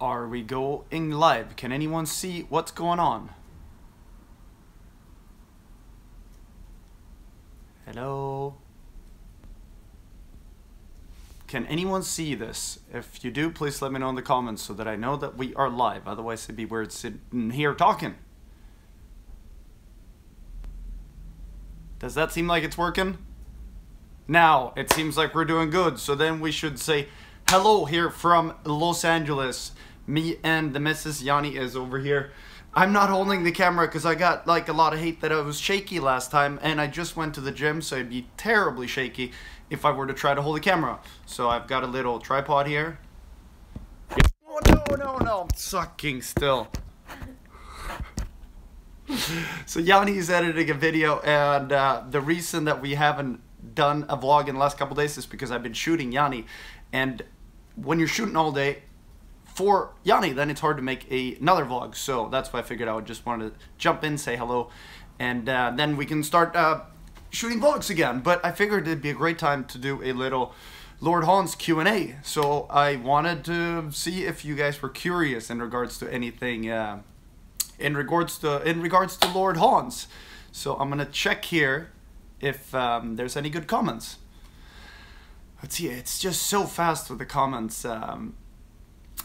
Are we going live? Can anyone see what's going on? Hello? Can anyone see this? If you do, please let me know in the comments so that I know that we are live. Otherwise it'd be weird sitting here talking. Does that seem like it's working? Now, it seems like we're doing good. So then we should say hello here from Los Angeles. Me and the Mrs. Yanni is over here. I'm not holding the camera because I got like a lot of hate that I was shaky last time, and I just went to the gym, so I'd be terribly shaky if I were to try to hold the camera. So I've got a little tripod here. Oh no, I'm sucking still. So Yanni's editing a video, and the reason that we haven't done a vlog in the last couple days is because I've been shooting Yanni, and when you're shooting all day for Yanni, then it's hard to make another vlog. So that's why I figured I would just want to jump in, say hello, and then we can start shooting vlogs again. But I figured it'd be a great time to do a little Lord Hans Q&A. So I wanted to see if you guys were curious in regards to anything in regards to Lord Hans. So I'm gonna check here if there's any good comments. Let's see, it's just so fast with the comments.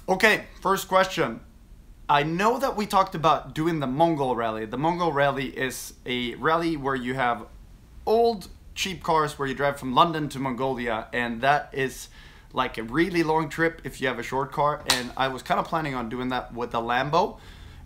Okay, first question. I know that we talked about doing the Mongol Rally. The Mongol Rally is a rally where you have old cheap cars where you drive from London to Mongolia, and that is like a really long trip if you have a short car, and I was kind of planning on doing that with the Lambo.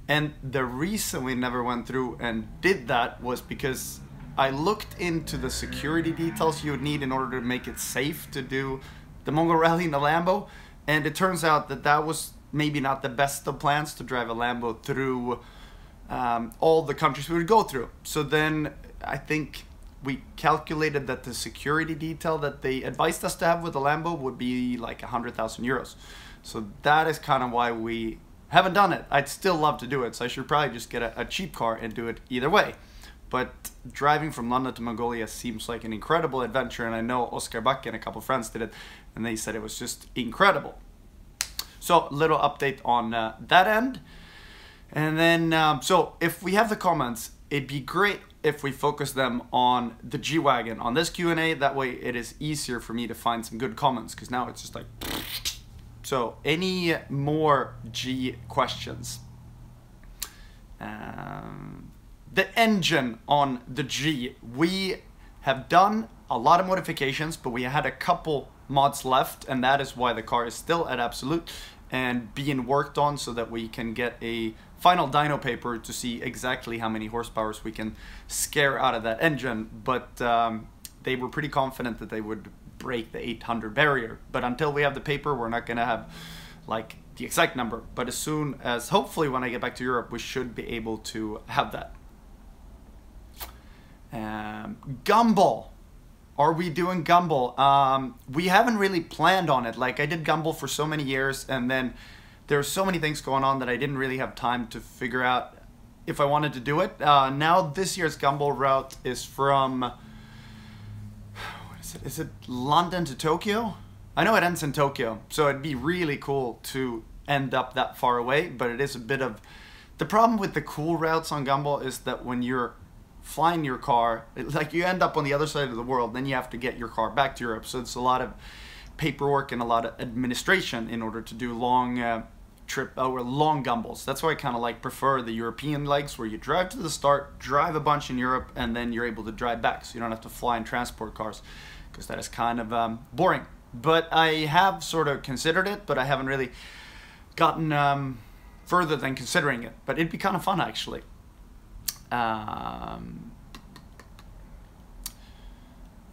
And the reason we never went through and did that was because I looked into the security details you would need in order to make it safe to do the Mongol Rally in the Lambo. And it turns out that that was maybe not the best of plans, to drive a Lambo through all the countries we would go through. So then I think we calculated that the security detail that they advised us to have with the Lambo would be like 100,000 euros. So that is kind of why we haven't done it. I'd still love to do it, so I should probably just get a cheap car and do it either way. But driving from London to Mongolia seems like an incredible adventure, and I know Oscar Bakke and a couple friends did it, and they said it was just incredible. So, little update on that end. And then, so if we have the comments, it'd be great if we focus them on the G-Wagen on this Q&A. That way it is easier for me to find some good comments, because now it's just like... So, any more G questions? The engine on the G, we have done a lot of modifications, but we had a couple mods left, and that is why the car is still at Absolute and being worked on, so that we can get a final dyno paper to see exactly how many horsepowers we can scare out of that engine. But they were pretty confident that they would break the 800 barrier, but until we have the paper, we're not gonna have like the exact number. But as soon as, hopefully when I get back to Europe, we should be able to have that. Gumball, are we doing Gumball? We haven't really planned on it. Like, I did Gumball for so many years, and then there's so many things going on that I didn't really have time to figure out if I wanted to do it. Now this year's Gumball route is from, is it London to Tokyo? I know it ends in Tokyo, so it'd be really cool to end up that far away, but it is a bit of... The problem with the cool routes on Gumball is that when you're flying your car, like, you end up on the other side of the world, then you have to get your car back to Europe, so it's a lot of paperwork and a lot of administration in order to do long long Gumballs. That's why I kind of like prefer the European legs, where you drive to the start, drive a bunch in Europe, and then you're able to drive back, so you don't have to fly and transport cars, because that is kind of boring. But I have sort of considered it, but I haven't really gotten further than considering it. But it'd be kind of fun, actually.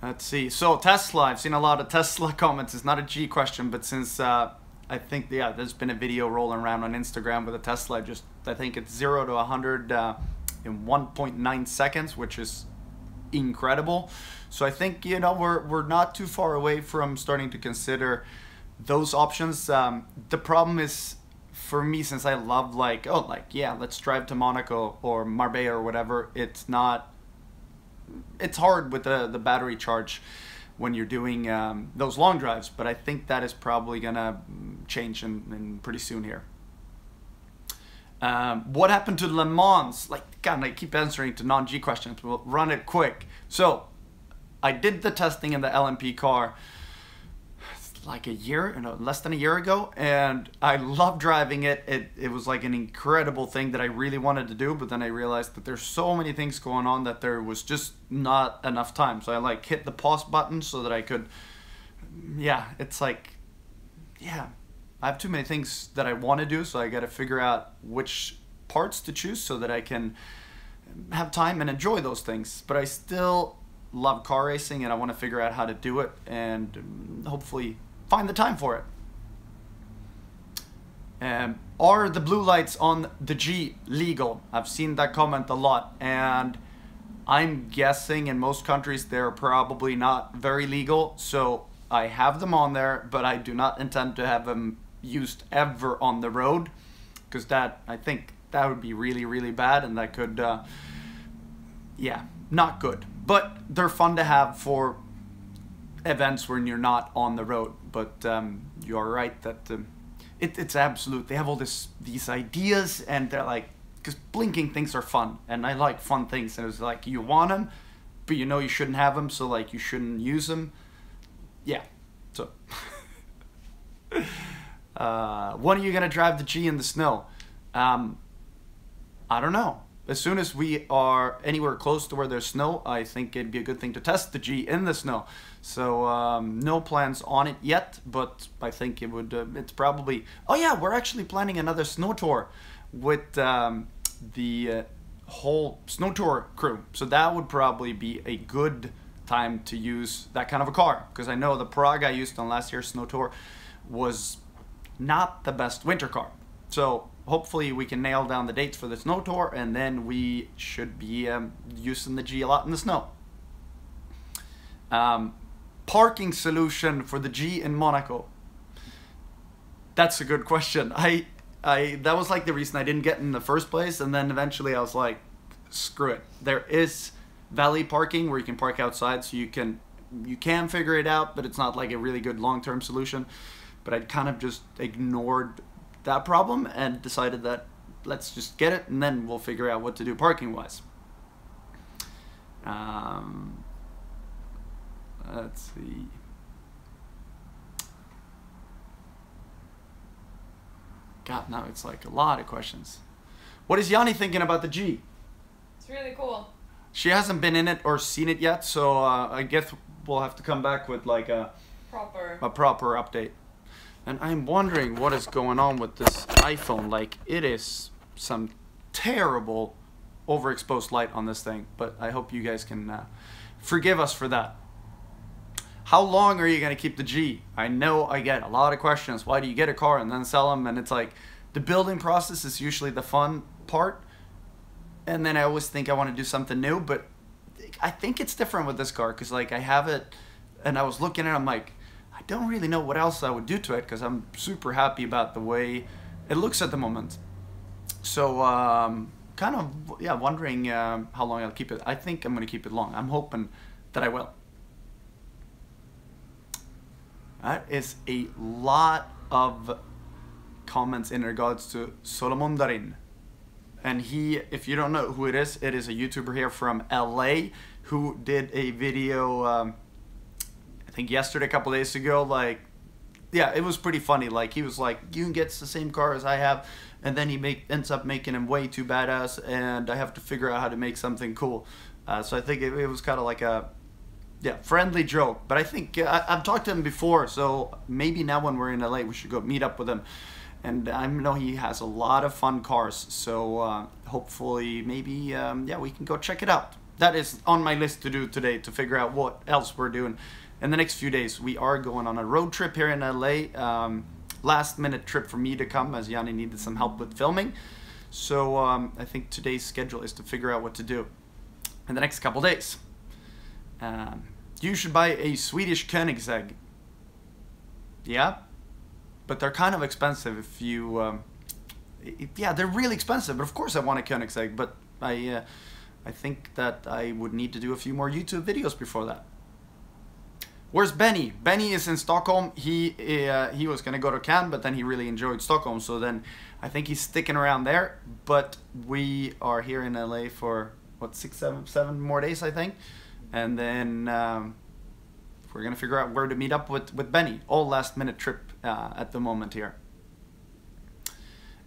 Let's see. So Tesla, I've seen a lot of Tesla comments. It's not a G question, but since I think, yeah, there's been a video rolling around on Instagram with a Tesla, I think it's 0 to 100 in 1.9 seconds, which is incredible. So I think, you know, we're not too far away from starting to consider those options. The problem is, for me, since I love, like, oh, like, yeah, let's drive to Monaco or Marbella or whatever, it's hard with the battery charge when you're doing those long drives. But I think that is probably gonna change in pretty soon here. What happened to Le Mans? Like, God, I keep answering to non-G questions. We'll run it quick. So, I did the testing in the LMP car like a year, less than a year ago, and I loved driving it. It was like an incredible thing that I really wanted to do, but then I realized that there's so many things going on that there was just not enough time. So I like hit the pause button so that I could, yeah, it's like, yeah, I have too many things that I want to do, so I got to figure out which parts to choose so that I can have time and enjoy those things. But I still love car racing, and I want to figure out how to do it, and hopefully find the time for it. Are the blue lights on the G legal? I've seen that comment a lot, and I'm guessing in most countries they're probably not very legal, so I have them on there, but I do not intend to have them used ever on the road, because that, I think that would be really, really bad, and that could, yeah, not good. But they're fun to have for events when you're not on the road. But you are right that it's absolute. They have all these ideas, and they're like, because blinking things are fun, and I like fun things. And it's like, you want them, but you know you shouldn't have them, so like you shouldn't use them. Yeah. So when are you gonna drive the G in the snow? I don't know. As soon as we are anywhere close to where there's snow, I think it'd be a good thing to test the G in the snow. So no plans on it yet, but I think it would. It's probably. Oh yeah, we're actually planning another snow tour with the whole snow tour crew. So that would probably be a good time to use that kind of a car, because I know the Prague I used on last year's snow tour was not the best winter car. So hopefully we can nail down the dates for the snow tour, and then we should be using the G a lot in the snow. Parking solution for the G in Monaco. That's a good question. That was like the reason I didn't get in the first place, and then eventually I was like, screw it. There is valet parking where you can park outside, so you can figure it out, but it's not like a really good long-term solution. But I kind of just ignored that problem and decided that let's just get it, and then we'll figure out what to do parking wise. Let's see. God, now it's like a lot of questions. What is Yanni thinking about the G? It's really cool. She hasn't been in it or seen it yet, so I guess we'll have to come back with like a proper update. And I'm wondering what is going on with this iPhone. Like, it is some terrible overexposed light on this thing, but I hope you guys can forgive us for that. How long are you going to keep the G? I know I get a lot of questions. Why do you get a car and then sell them? And it's like, the building process is usually the fun part. And then I always think I want to do something new, but I think it's different with this car, because like I have it and I was looking at it, I'm like, I don't really know what else I would do to it, because I'm super happy about the way it looks at the moment. So kind of, yeah, wondering how long I'll keep it. I think I'm going to keep it long. I'm hoping that I will. That is a lot of comments in regards to Solomon Darin. And he, if you don't know who it is a YouTuber here from LA who did a video, I think yesterday, a couple days ago, like, yeah, it was pretty funny. Like, he was like, you can get the same car as I have, and then he ends up making him way too badass, and I have to figure out how to make something cool. So I think it was kind of like a, yeah, friendly joke. But I think I've talked to him before, so maybe now when we're in LA, we should go meet up with him. And I know he has a lot of fun cars, so hopefully maybe, yeah, we can go check it out. That is on my list to do today, to figure out what else we're doing. In the next few days, we are going on a road trip here in LA. Last minute trip for me to come, as Yanni needed some help with filming. So I think today's schedule is to figure out what to do in the next couple days. You should buy a Swedish Koenigsegg. Yeah, but they're kind of expensive if you... yeah, they're really expensive, but of course I want a Koenigsegg, but I think that I would need to do a few more YouTube videos before that. Where's Benny? Benny is in Stockholm. He was gonna go to Cannes, but then he really enjoyed Stockholm, so then I think he's sticking around there. But we are here in LA for what, 7 more days, I think, and then we're gonna figure out where to meet up with Benny. All last minute trip at the moment here.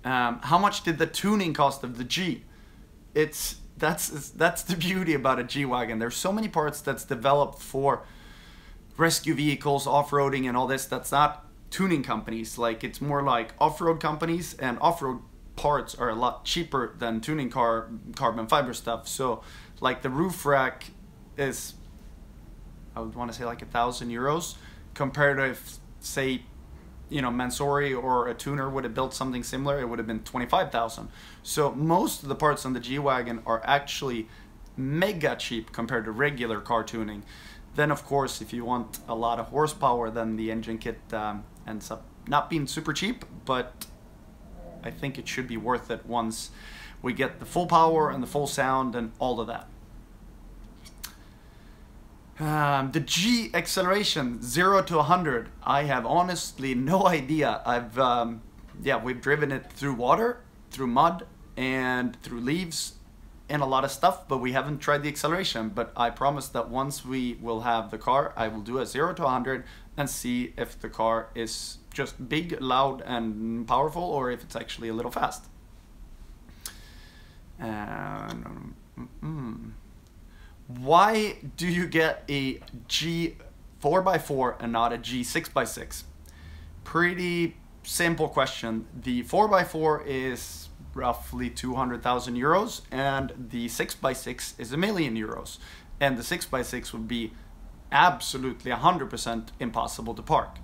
How much did the tuning cost of the G? That's the beauty about a G-Wagen. There's so many parts that's developed for rescue vehicles, off-roading and all this. That's not tuning companies. Like, it's more like off-road companies, and off-road parts are a lot cheaper than tuning carbon fiber stuff. So like the roof rack is, I would want to say like €1,000 compared to if, say, you know, Mansory or a tuner would have built something similar, it would have been 25,000. So most of the parts on the G-Wagen are actually mega cheap compared to regular car tuning. Then of course, if you want a lot of horsepower, then the engine kit ends up not being super cheap, but I think it should be worth it once we get the full power and the full sound and all of that. The G acceleration 0 to 100, I have honestly no idea. We've driven it through water, through mud, and through leaves and a lot of stuff, but we haven't tried the acceleration. But I promise that once we will have the car, I will do a 0 to 100 and see if the car is just big, loud and powerful, or if it's actually a little fast. Why do you get a G 4x4 and not a G 6x6? Pretty simple question. The 4x4 is roughly 200,000 euros, and the 6x6 is €1 million, and the 6x6 would be absolutely 100% impossible to park.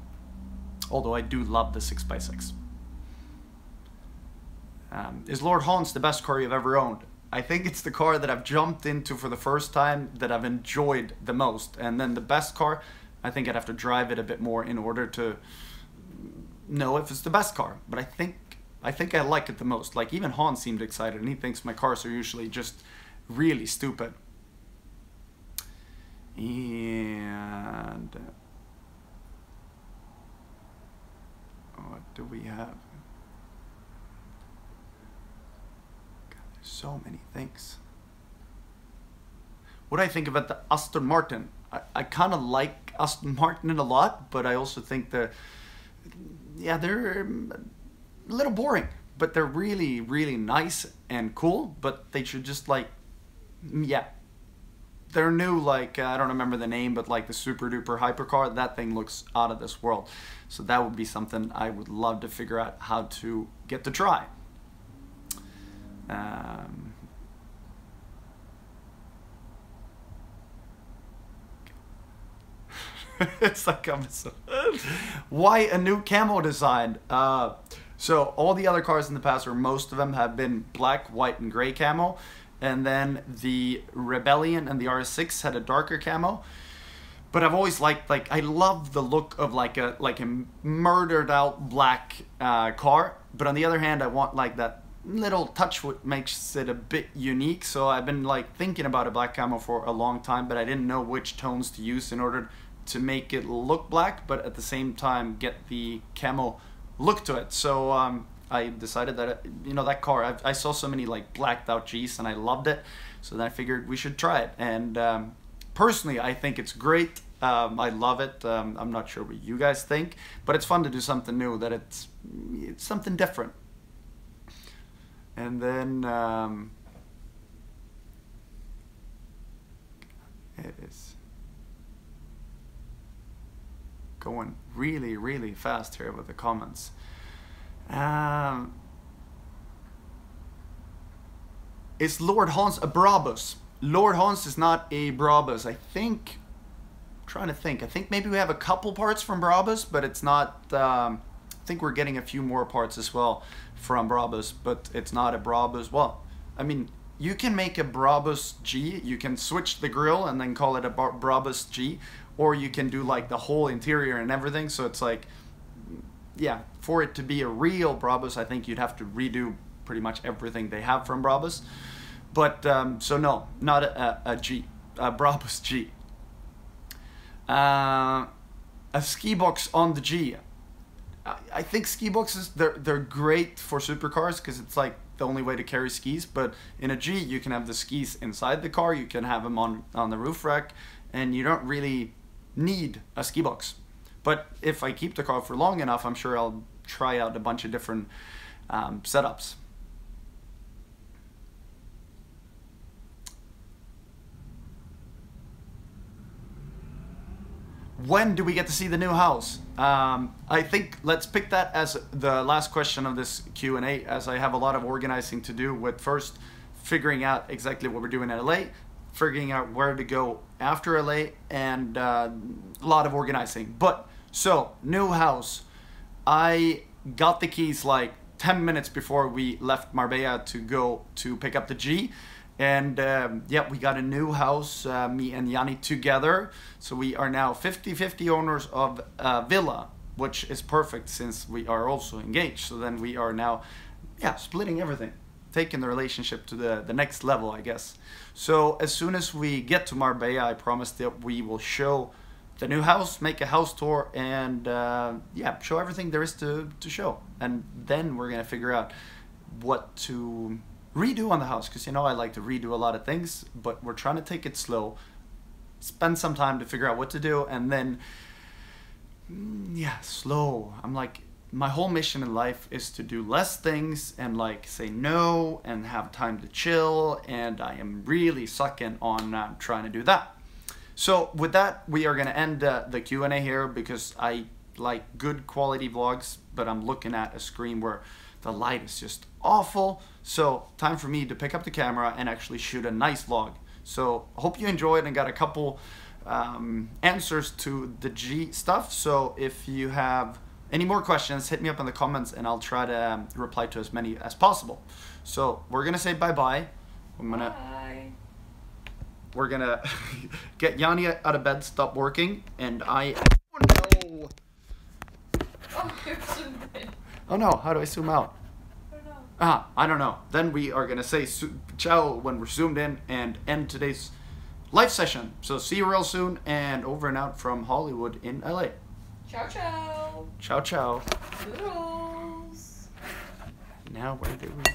Although I do love the 6x6. Is Lord Hans the best car you've ever owned? I think it's the car that I've jumped into for the first time that I've enjoyed the most. And then the best car, I think I'd have to drive it a bit more in order to know if it's the best car. But I think I like it the most. Like, even Hans seemed excited, and he thinks my cars are usually just really stupid. And what do we have? So many things. What do I think about the Aston Martin? I kind of like Aston Martin a lot, but I also think they're a little boring, but they're really, really nice and cool. But they should just, like, they're new, like, I don't remember the name, but like the super duper hypercar, that thing looks out of this world. So that would be something I would love to figure out how to get to try. It's like why a new camo design? So all the other cars in the past, or most of them, have been black, white, and gray camo, and then the Rebellion and the RS6 had a darker camo. But I've always liked, like, I love the look of like a murdered out black car. But on the other hand, I want like that little touch what makes it a bit unique. So I've been like thinking about a black camo for a long time, but I didn't know which tones to use in order to make it look black, but at the same time get the camo look to it. So I decided that, you know, that car, I saw so many like blacked out G's and I loved it. So then I figured we should try it. And personally, I think it's great. I love it. I'm not sure what you guys think, but it's fun to do something new, that it's something different. And then it is going really, really fast here with the comments. Is Lord Hans a Brabus? Lord Hans is not a Brabus. I think, I'm trying to think, I think maybe we have a couple parts from Brabus, but it's not, I think we're getting a few more parts as well from Brabus, but it's not a Brabus. Well, I mean, you can make a Brabus G, you can switch the grille and then call it a Brabus G, or you can do like the whole interior and everything. So it's like, yeah, for it to be a real Brabus, I think you'd have to redo pretty much everything they have from Brabus. But, so no, not a G, a Brabus G. a ski box on the G. I think ski boxes, they're great for supercars because it's like the only way to carry skis. But in a G, you can have the skis inside the car, you can have them on the roof rack, and you don't really need a ski box. But if I keep the car for long enough, I'm sure I'll try out a bunch of different setups. When do we get to see the new house? I think let's pick that as the last question of this Q&A, as I have a lot of organizing to do with first figuring out exactly what we're doing in LA, figuring out where to go after LA, and a lot of organizing. But so, new house. I got the keys like 10 minutes before we left Marbella to go to pick up the G. And yeah, we got a new house, me and Yanni together. So we are now 50-50 owners of a villa, which is perfect since we are also engaged. So then we are now, yeah, splitting everything, taking the relationship to the next level, I guess. So as soon as we get to Marbella, I promise that we will show the new house, make a house tour, and yeah, show everything there is to show. And then we're gonna figure out what to redo on the house, because you know I like to redo a lot of things, but we're trying to take it slow, spend some time to figure out what to do, and then yeah, slow. I'm like, my whole mission in life is to do less things and like say no and have time to chill, and I am really sucking on trying to do that. So with that, we are gonna end the Q&A here, because I like good quality vlogs, but I'm looking at a screen where the light is just awful. So time for me to pick up the camera and actually shoot a nice vlog. So I hope you enjoyed and got a couple answers to the G stuff. So if you have any more questions, hit me up in the comments and I'll try to reply to as many as possible. So we're gonna say bye-bye. Bye. We're gonna get Yanni out of bed, stop working, and oh no! Oh, you're zoomed in. Oh no, how do I zoom out? I don't know. I don't know. Then we are gonna say ciao when we're zoomed in and end today's live session. So see you real soon, and over and out from Hollywood in LA. Ciao, ciao. Ciao, ciao. Toodles. Now where do we...